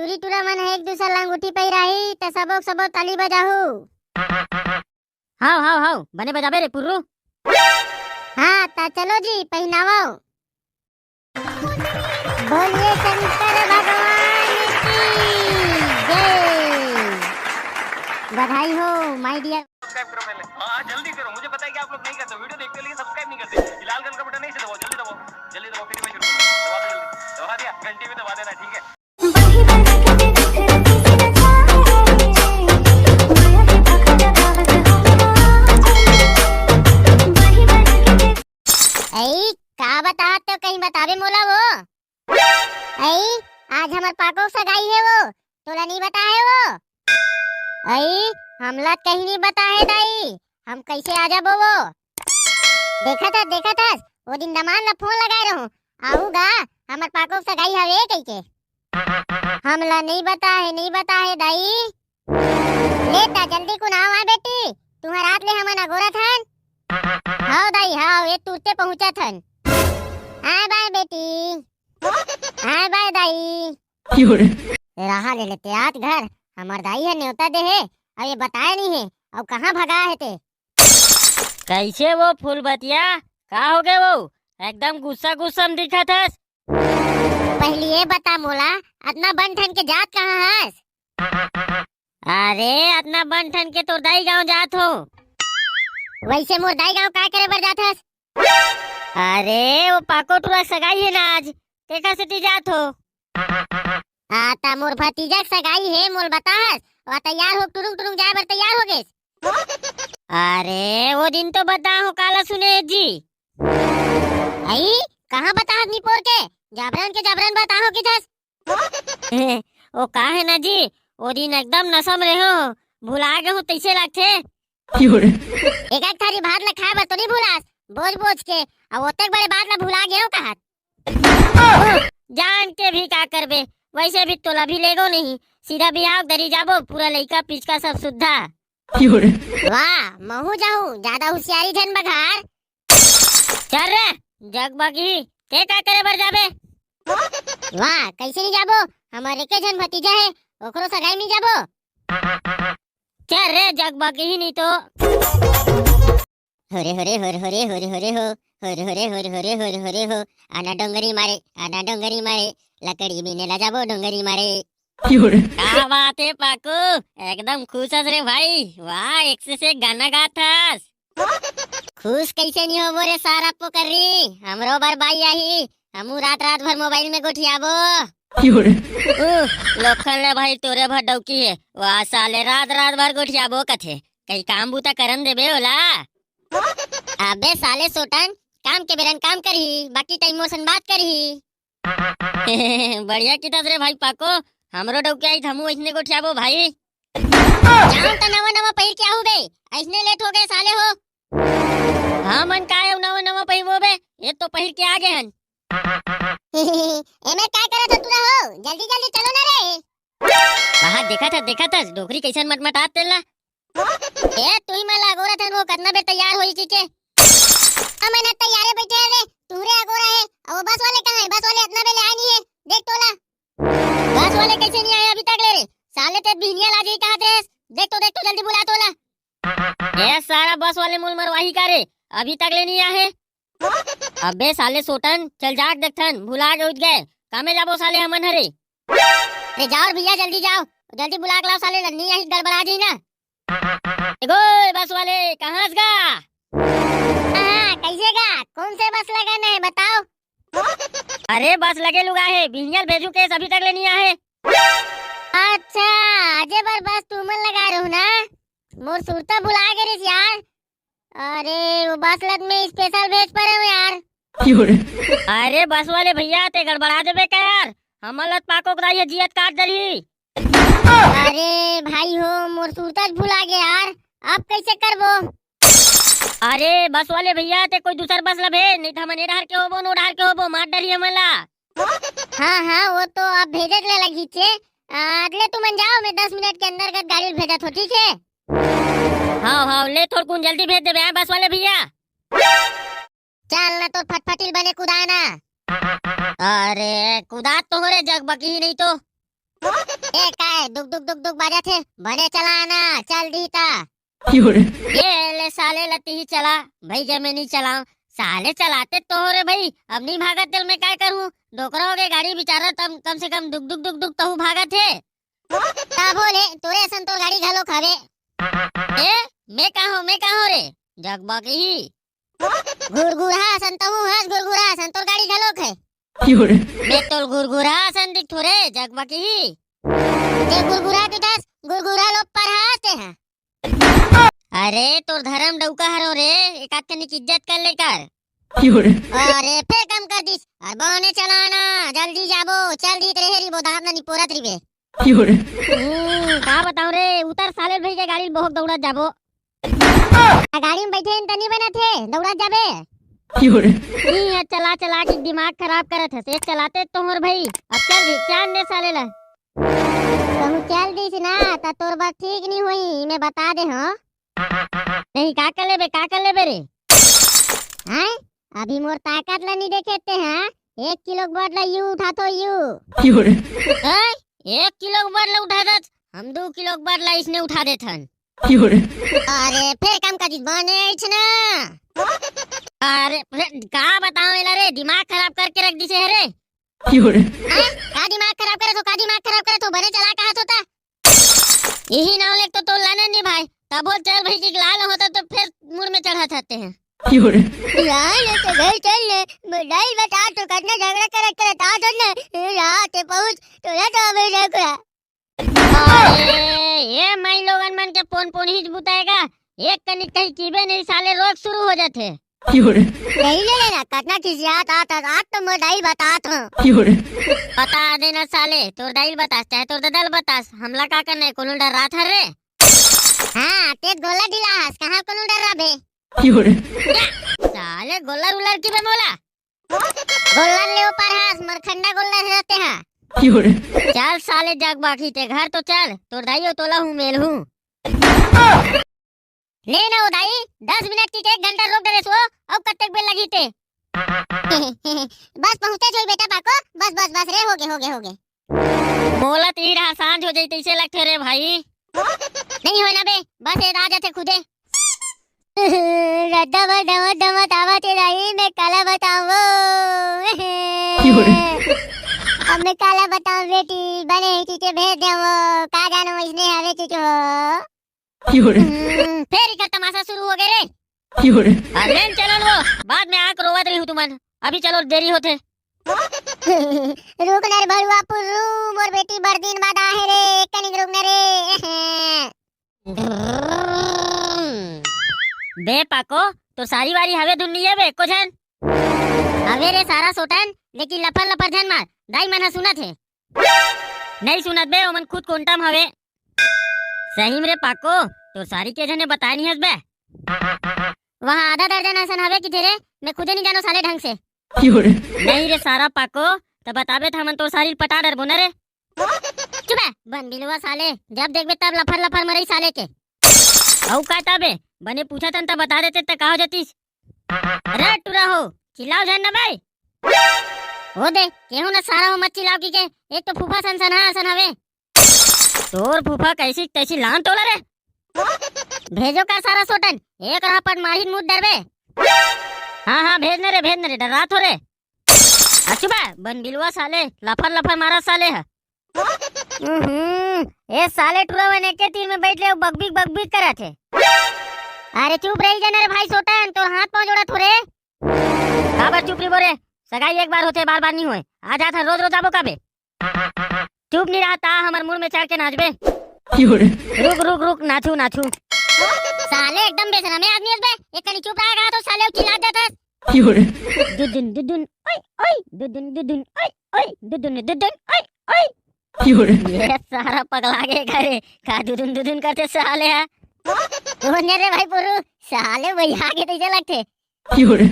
टूरी टूरा मन है एक दूसरा लंगूठी पहिराही त सबो सबो ताली बजाहू। हाउ हाउ हाउ बने बजाबे रे पुर्रू। हाँ ता चलो जी पहनावो। बोलिए शंकर भगवान की जय। बधाई हो माय डियर। सब्सक्राइब करो पहले। हाँ जल्दी करो, मुझे पता है कि आप लोग नहीं करते, वीडियो देखते हो लेकिन सब्सक्राइब नहीं करते। लाल कलर का बटन नहीं से दबाओ, जल्दी दबाओ, जल्दी दबाओ, फिर मैं शुरू करूँ। दबा दो जल्दी, दबा दिया, घंटी भी दबा देना, ठीक है। ऐ का बता तो कहीं बतावे मोला वो। ऐ आज हमार पाको सगाई है वो, तोला नहीं बता है वो। ऐ हमला कहीं नहीं बता है दाई, हम कैसे आ जाबो वो। देखा था वो दिन दमान ला फोन लगाए रहूं, आऊगा हमार पाको सगाई हवे कह के। हमला नहीं बता है दाई। लेता जल्दी को नाव आ बेटी, तुम्हार रात ले हमन अगोरा थन। हां दाई हां ये तुरते पहुंचा थन। हां बाय बेटी, हां बाय दाई। रहा ले लेते आज घर, हमार दाई है न्योता दे है और ये बताया नहीं है और कहां भगा है ते। कैसे वो फूल बतिया का हो गए वो एकदम गुस्सा गुस्सा में दिखा था। पहले ये बता मोला अपना बन ठन के जात कहां है। अरे अपना बन ठन के तो दाई गांव जात हो। वैसे मोर दाई गांव काय करे बर जात हस। अरे वो पाको टूरा सगाई है ना आज, तेका सिटी जात हो। आता मोर भतीजा सगाई है मोल बतास और तैयार हो टुरुंग टुरुंग जाए बर तैयार हो गेस। अरे वो दिन तो बता हो काला सुने जी। आई कहां बता निपोर के जाबरन बता हो किधस। वो का है ना जी, वो दिन एकदम नशा में रहो, भुला गए हो तैसे लगते। एक एक थारी भात ला खाए बर तो नहीं भुलास, बोझ के अब ओतक बड़े बात ला भुला गए हो कहत। जान के भी का करबे, वैसे भी तोला भी लेगो नहीं, सीधा बिहाव दरी जाबो, पूरा लइका पिचका सब सुद्धा। वाह महू जाहू ज्यादा होशियारी धन बघार। चल रे जग बगी ते का करे बर जाबे। वाह कैसे नहीं जाबो, हमारे के जन भतीजा है ओकरो सगाई में जाबो। चल रे जग बगी ही नहीं तो। हरे हरे हरे हरे हरे हरे हो, हरे हरे हरे हरे हरे हरे हो। आना डोंगरी मारे लकड़ी बीने ला जाबो डोंगरी मारे। क्या बात है पाकू, एकदम खुश हस रे भाई। वाह एक से एक गाना गाथास। खुश कैसे नहीं हो रे सारा पो कर रही, हमरो बर बाई आई, हमू रात भर मोबाइल में गोठियाबो। लोखन ले भाई तोरे भर डौकी है, वाह साले रात भर गोठियाबो कथे, कहीं काम बूता करन देबे होला। अबे साले सोटन काम के बेरन काम करही, बाकी टाइम मोसन बात करही। बढ़िया की रे भाई पाको, हमरो डौकी आई हमू इसने गोठियाबो भाई। जाऊं तो नवा पहिर के आहू बे, ऐसने लेट हो गए साले हो। हाँ मन का है नवा पहिरबो बे, ये तो पहिर के आ गए हन। एमे काय करत हो तू हो, जल्दी चलो ना रे। बाहर देखा था डोकरी कैसन मटमटात तेला। ए तू ही मला अगोरा थन वो करना बे तैयार होई के। हम ना तैयारे बैठे रे, तुरे अगोरा है और बस वाले कहां है, बस वाले इतना बेले आए नहीं है, देख तोला। बस वाले कैसे नहीं आए अभी तक रे, साले ते बिहनिया ला जी कहां थे, देख तो जल्दी बुला तोला। ये सारा बस वाले मूल मरवाही का रे, अभी तक ले नहीं आए। अबे साले सोटन चल जाग देखथन, भुला के उठ गए, कामे जाबो साले हमन हरे। अरे जाओ भैया जल्दी जाओ, जल्दी बुला के लाओ साले नहीं आई गड़बड़ा जी ना। एगो बस वाले कहां गा। हां कैसे गा, कौन से बस लगाना है बताओ। अरे बस लगे लुगा है, बिहनिया भेजू के अभी तक ले नहीं आए। अच्छा आजे बार बस तुमन लगा रहो ना, मोर सुरता भुला गए रे यार। अरे वो बस लद में स्पेशल भेज पर हूं यार। अरे बस वाले भैया ते गड़बड़ा देबे का यार, हमन लत पाको कराइए जियत काट दरही। अरे भाई हो मोर सुरता भुला गया यार, अब कैसे करबो। अरे बस वाले भैया ते कोई दूसर बस लबे, नहीं तो हमन एडार के होबो नो डार के होबो, मार डरी हमला। हाँ वो तो अब भेजत ले लगी छे, अगले तुमन जाओ, मैं 10 मिनट के अंदर का गाड़ी भेजा थो ठीक है। हाँ ले थोड़ कुन जल्दी भेज देबे बस वाले भैया। चल ना तो फटफटिल बने कुदाना। अरे कुदात तो हो रे जग बकी ही नहीं तो। ए काय दुक दुक दुक दुक बाजा थे बने चलाना चल दीता 有人， ये ले साले लती ही चला भाई, जब मैं नहीं चलाऊं साले चलाते तो हो रे भाई। अब नहीं भागा तेल मैं क्या करूं? डोकरा हो गए गाड़ी बेचारा, तब कम से कम दुक दुक दुक दुक तो भागा थे। ता बोले तोरे असन तो गाड़ी घलो खावे ए मैं कहा हूं रे जगबा की ही गुरगुरा असन तो हूँ हस गुरगुरा असन तो गाड़ी घलो खाए 有人， मैं तो गुरगुरा संदिक थोड़े जगबा की ही। जे गुरगुरा के दस गुरगुरा लोग पढ़ाते हैं। अरे तोर धर्म डौका हरो रे, एक आध कनिक इज्जत कर ले कर। 有人， अरे फिर कम कर दिस और बने चलाना जल्दी जाबो चल दी तेरे हेरी बोधाम ना निपोरत रिबे 有人， का बताऊं रे, उतर साले भाई के गाड़ी बहुत दौड़त जाबो। गाड़ी में बैठे न तनी बना थे दौड़त जाबे 有人， नहीं है, चला चला के दिमाग खराब करत है। चलाते तो मोर भाई अब चल दी चांद दे साले ला। कहूँ चल दिस ना ता तोर बात ठीक नहीं हुई मैं बता दे हाँ। नहीं का कर ले बे रे। हैं अभी मोर ताकत ला नहीं देखेते हैं 1 किलो बटला यू उठा तो यू 有人， 1 किलो बटला उठा दत, हम 2 किलो बटला इसने उठा देथन। 有人， अरे फिर कम कर दिस बने ना अरे का बताऊं एला रे, दिमाग खराब करके रख दिसे है रे। 有人， का दिमाग खराब करे तो बने चला कहा होता यही नाव लेक तो लाने नहीं भाई, तब बोल चल भाई जी लाल होता तो फिर मुड़ में चढ़ा जाते हैं। 有人， यार तो घर चल ले बधाई बता तो करना झगड़ा करे ता तो ना रात पहुंच तो ना तो अबे रखा अरे ये माई लोगन मन के पोन ही बुताएगा, एक कनिक कहीं कीबे नहीं साले रोज शुरू हो जाते। 有人， नहीं ले लेना करना किसी आता आज तो मैं दाई बतात हूं 有人， बता देना साले, तोर दाइल बतास चाहे तोर ददल बतास, हमला का करना है कोनो डर रहा था रे। हां ते गोला दिलास कहां कोनो डर रहा बे 有人， साले गोलर उलर की बे मोला। गोला ले ऊपर हास मरखंडा गोला रहते हैं 有人， चल साले जग बाकी ते घर तो चल, तोर दाइयो तोला हूँ मेल हूँ। ले ना ओ दाई 10 मिनट की 1 घंटा रोक दे सो अब कत्ते बेल लगी ते बस पहुंचे जो बेटा पाको बस रे हो गए मोला तीर सांझ हो जाई तैसे लगते रे भाई। नहीं हो ना बे बस ये राजा थे खुदे रद्दा मत आवा ते दाई मैं काला बताऊं 有人， अब मैं काला बताऊं बेटी बने ही चीचे भेज दे वो का जानो इसने हवे चीचो 有人， फिर इधर तमाशा शुरू हो गए रे 有人， अरे चलो लो, बाद में आक रोवत रही हूँ तुमन, अभी चलो देरी होते। रुक नर बड़ुआ पुर्रू मोर बेटी बड़ दिन बाद आहे रे कनिक रुक न रे बे पाको तो सारी वारी हवे धुन है बे को जन अबे रे सारा सोटन लेकिन लफर जन मार दाई मना सुनत है नहीं सुनत बे, ओमन खुद कोंटम हवे। सही में रे पाको तो सारी के जने बता नहीं हस बे। वहां आधा दर्जन ऐसा हवे कि तेरे मैं खुदे नहीं जानो साले ढंग से 有人， नहीं रे सारा पाको तो बताबे था हमन तो सारी पटा डर बोना रे। चुप है बन बिलवा साले जब देखबे तब लफर मरई साले के औ का ताबे बने पूछा तन त बता देते त का हो जातीस। अरे टुरा हो चिल्लाओ जन ना भाई, हो दे केहू ना सारा हो मत चिल्लाओ की के एक तो फूफा सन हवे तोर फूफा कैसी तैसी लान तोला रे। भेजो का सारा सोटन एक रहा पर मारी मुंह डरबे हाँ भेजने रे डरा थो रे। अच्छु बा बन बिलवा साले लफर मारा साले है। ए साले टुरा बने के तीर में बैठ ले बकबीक करा थे। अरे चुप रही जाना रे भाई सोटन तो हाथ पांव जोड़ा थोड़े काबर चुप री बोरे, सगाई एक बार होते बार बार नहीं होए, आ जात रोज आबो काबे। चुप नहीं रहता हमर मुंह में चढ़ के नाचबे। 有人， रुक नाचू साले एकदम बेशरम आदमी है बे एक कनी चुप रहा तो साले चिल्ला जाता 有人， दुदुन ओए दुदुन ओए 有人， ये सारा पगला के घरे का दुदुन करते साले है। बोलने रे भाई पुरु साले वही आगे तैसे लगते 有人，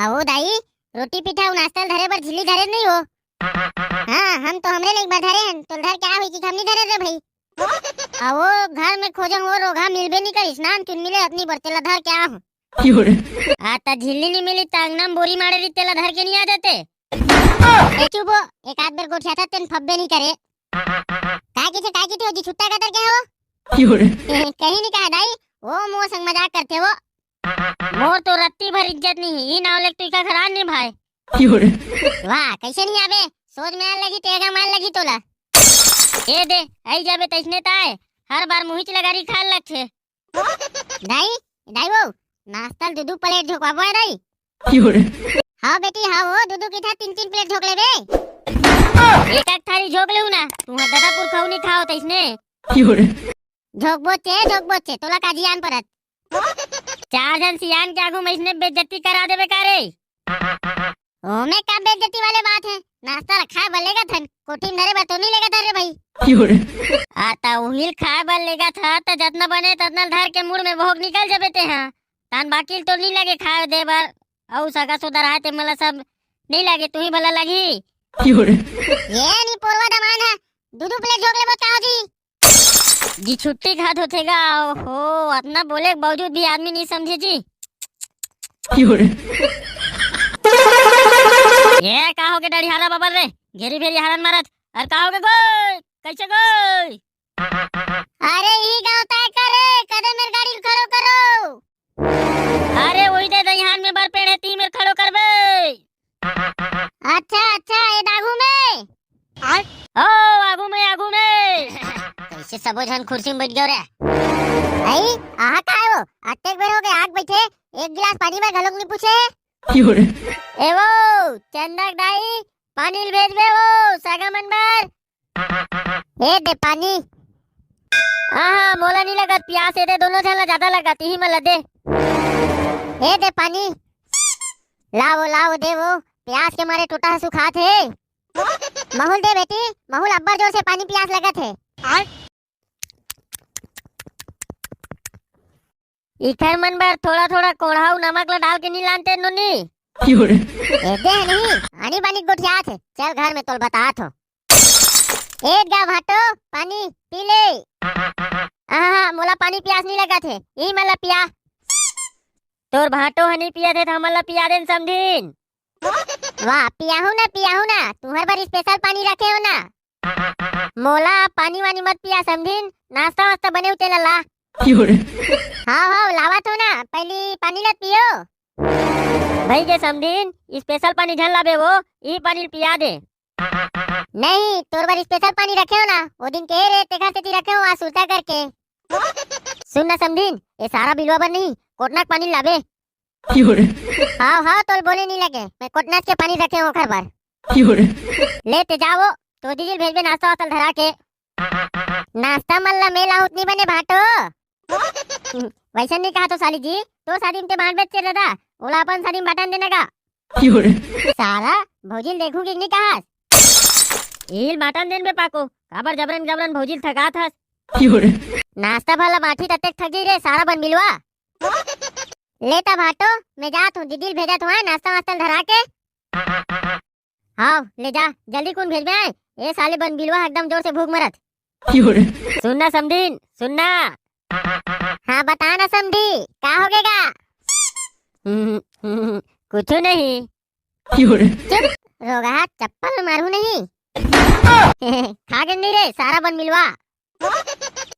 आओ दाई रोटी पिठा नाश्ता धरे पर झिल्ली धरे नहीं हो। हाँ हम तो हमरे लिए धरे हैं तो धर क्या हुई कि हम नहीं धरे रे भाई। आओ घर में खोजो वो रोगा मिलबे नहीं कर स्नान चुन मिले अपनी बर्तेला धर क्या हो। 有人， आता झिल्ली नहीं मिली तांगनम बोरी मारे री तेला धर के नहीं आ जाते। ए चुपो एक आध बार गोठिया था तेन फब्बे नहीं करे काय की थे जी छुट्टा कतर के हो有人， कहीं नहीं कहा दाई वो मोर संग मजाक करते हो मोर तो रत्ती भर इज्जत नहीं ही नाव लेक तू का खरान नहीं भाई 有人， वाह कैसे नहीं आबे सोच में आन लगी तेगा मान लगी तोला ए दे आई जाबे तैसने ताए हर बार मुहिच लगारी खाल लग छे दाई दाई वो नाश्ता दूधू प्लेट झोकवाबो है दाई 有人， हाँ बेटी हाँ वो दूधू की था 3-3 प्लेट झोक ले बे एक एक थारी झोक लेऊ ना तू दादापुर खाऊ नहीं खाओ तैसने 有人， झोक बोचे तोला काजी आन परत 4 जन सियान के आगू में इसने बेइज्जती करा देबे का रे ओ में का बेइज्जती वाले बात है नाश्ता रखा बलेगा थन कोठी में धरे बतो नहीं लेगा धर रे भाई 有人， आता उहिल खाए बल लेगा था तो जतना बने ततना धर के मुड़ में भोग निकल जबे ते हां तान बाकी तो नहीं लगे खाए दे बार औ सगा सुधर आते मला सब नहीं लगे तू ही भला लगी 有人， ये नहीं पूर्वा दमान है दूधू प्लेट झोक ले बताओ जी जी छुट्टी खात होतेगा हो अपना बोले के बावजूद भी आदमी नहीं समझे जी 有人， ये का हो के डड़ी हारा बबल रे घेरी फेरी हारन मारत और का हो के गोय कैसे गोय अरे ही गांव तय करे कदम मेरी गाड़ी खड़ो करो अरे वही दे दहियान में बर पेड़ है ती मेर खड़ो करबे अच्छा ये दागू में ओ आगू में कैसे सबो जन कुर्सी में बैठ गयो रे आई आहा का है वो अत्तेक बेर हो गए आग बैठे एक गिलास पानी में घलोक नहीं पूछे 有人， ए वो चंदक दाई पानी भेज बे वो सगा मन बर ए दे पानी आहा मोला नहीं लगत प्यास है दे दोनों झला ज्यादा लगत ही मला दे ए दे पानी लाओ दे वो प्यास के मारे टूटा सुखात है महुल दे बेटी महुल अब्बा जोर से पानी प्यास लगत है इखर मन बर थोड़ा थोड़ा कोढ़ाऊ नमक ला डाल के नहीं लानते नोनी 有人， ए दे नहीं आनी बानी गुठियात है चल घर में तोल बतात हो एक गा भाटो पानी पी ले आहा मोला पानी प्यास नहीं लगा थे ई मला पिया तोर भाटो हनी पिया थे तो हमला पिया देन समझीन वाह पियाहू ना तू हर बार स्पेशल पानी रखे हो ना मोला पानी वानी मत पिया समझीन नाश्ता वास्ता बने उते ला 有人， हाँ लावत हो ना पहली पानी लत पियो भाई के समझीन स्पेशल पानी झल लाबे वो ई पानी पिया दे नहीं तोर बार स्पेशल पानी रखे हो ना वो दिन के रे तेखा से रखे हो आ सुलता करके सुन ना समझीन ये सारा बिलवा पर नहीं कोटनाक पानी लाबे 有人， हाँ तोल बोले नहीं लगे मैं कोटनाक के पानी रखे हो घर पर 有人， लेते जाओ तो दीजिए भेज में नाश्ता वास्ता धरा के नाश्ता मल्ला मेला उतनी बने भाटो वैसे नहीं कहा तो साली जी तो शादी में बांध बेच दादा ओला अपन शादी में बटन देने का 有人， साला भौजी देखूंगी नहीं कहा ईल बाटन देन बे पाको काबर जबरन भौजी थका था 有人， नाश्ता भला माठी तत्ते थक गई रे सारा बन मिलवा लेता भाटो मैं जात हूँ दीदी भेजा तो है नाश्ता वास्ता धरा के हाँ ले जा जल्दी कौन भेज में ये साले बन बिलवा एकदम जोर से भूख मरत 有人， सुनना समझीन सुनना हाँ बता ना समझी क्या हो गएगा कुछ नहीं 有人， रोगा चप्पल मारू नहीं खा गए नहीं रे सारा बन मिलवा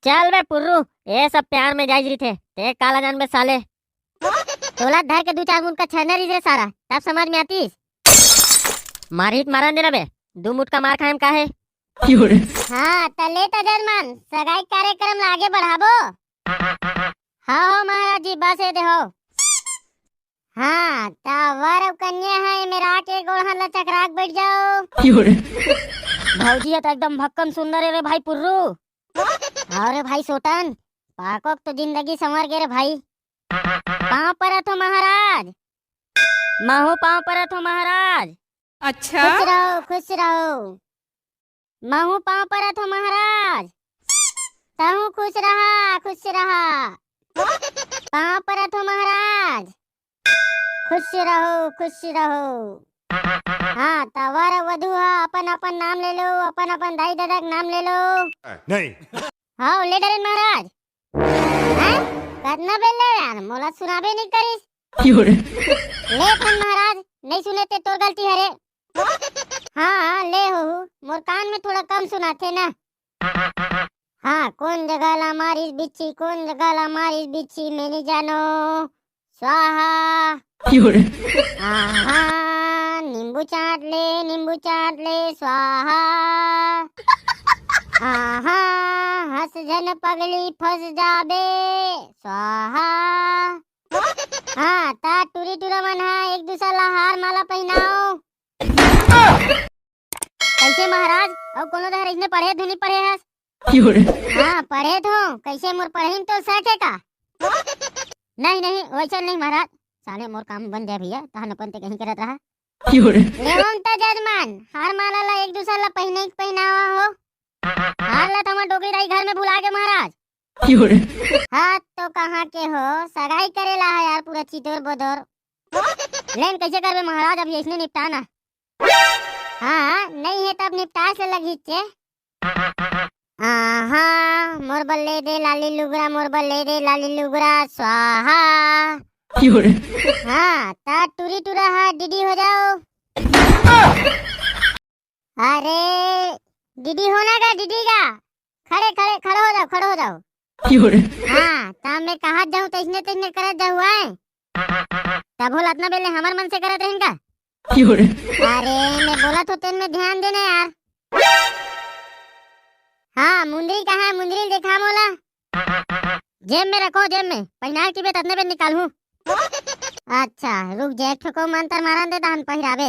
चल बे पुर्रू ये सब प्यार में जायज रही थे ते काला जान बे साले तोला धर के 2-4 मुंड का छनर रे सारा तब समझ में आतीस मारहित मारन देना बे 2 मुठ का मार खाएम का है 有人， हाँ तले तो जजमान सगाई कार्यक्रम आगे बढ़ाबो हाँ महाराज जी बस दे हो हाँ तावर अब कन्या है मेरा के गोड़ हल्ला चकराक बैठ जाओ 有人， भौजी है तो एकदम भक्कम सुंदर है रे भाई पुर्रू अरे भाई सोटन पाकोक तो जिंदगी संवर गे रे भाई पाँव पर तो महाराज महू पाँव पर हो महाराज अच्छा खुश रहो महू पाँव पर तो महाराज तहु खुश रहा पाँव पर तो महाराज खुश रहो हाँ तवर वधु हा अपन नाम ले लो अपन दाई दादा का नाम ले लो नहीं हाँ ले डरे महाराज हैं कतना बेल ले यार मोला सुनाबे नहीं करिस 有人， ले फन महाराज नहीं सुने ते तोर गलती हरे हाँ ले हो मोर कान में थोड़ा कम सुनाथे ना। हाँ कौन जगह ला मारिस बिच्छी, कौन जगह ला मारिस बिच्छी, मैंने जानो स्वाहा। 有人， हाँ नींबू चाट ले स्वाहा। हंस जन पगली फंस जाबे स्वाहा। हाँ ता टूरी टूरा मन हा एक दूसरा ला हार माला पहनाओ। कैसे महाराज और कोनो दहर इसने पढ़े धुनी पढ़े हस? 有人， हाँ पढ़े तो कैसे मोर पढ़ीन तो सके का? नहीं नहीं वैसा नहीं महाराज, साले मोर काम बन जाए भैया, तहन अपन ते कहीं करत रहा। 有人， लेवम त जजमान हार माला ला एक दूसरा ला पहनावा हो। हार ला तमा डोगरी राई घर में भुला के महाराज। 有人， हाँ तो कहाँ के हो, सगाई करेला है यार पूरा चितोर बदोर। लेन कैसे करबे महाराज, अब इसने निपटाना। हाँ नहीं है तब निपटा से लगी चे। मोर बल्ले दे लाली लुगरा, मोर बल्ले दे लाली लुगरा स्वाहा। 有人， हाँ ता टूरी टूरा हा दीदी हो जाओ। अरे दीदी होना का दीदी का, खड़े हो जाओ। 有人， हाँ ता मैं कहा जाऊँ तो इसने करत जाऊँ है। तब बोला इतना बेले हमार मन से करत रहें का? 有人， अरे मैं बोला तो तेन में ध्यान देना यार। हाँ मुंदरी कहाँ है, मुंदरी देखा मोला। जेब में रखो, जेब में पहना की बे ततने पे निकालूं। अच्छा रुक जा, एक ठोको मंत्र मारन दे दान पहिरावे।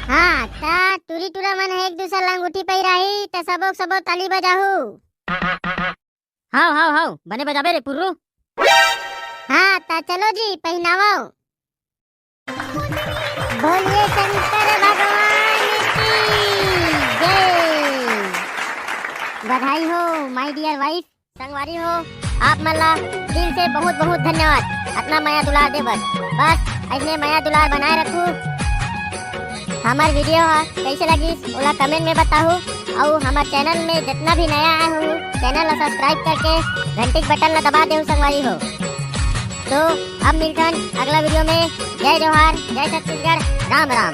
हाँ ता टूरी टूरा मन है एक दूसरा लंगूठी पहिराही त सबो ताली बजाहू। हाउ बने बजाबे रे पुर्रू। हाँ ता चलो जी पहनावो। बोलिए शंकर भगवान की जय। बधाई हो माय डियर वाइफ, संगवारी हो आप मल्ला दिल से बहुत बहुत धन्यवाद। अपना माया दुलार दे बस ऐसे माया दुलार बनाए रखू। हमार वीडियो कैसे लगी ओला कमेंट में बताओ, और हमारे चैनल में जितना भी नया आया हो चैनल ला सब्सक्राइब करके घंटी के बटन ला दबा दे संगवारी हो। तो अब मिलते हैं अगला वीडियो में। जय जोहार, जय छत्तीसगढ़, राम राम।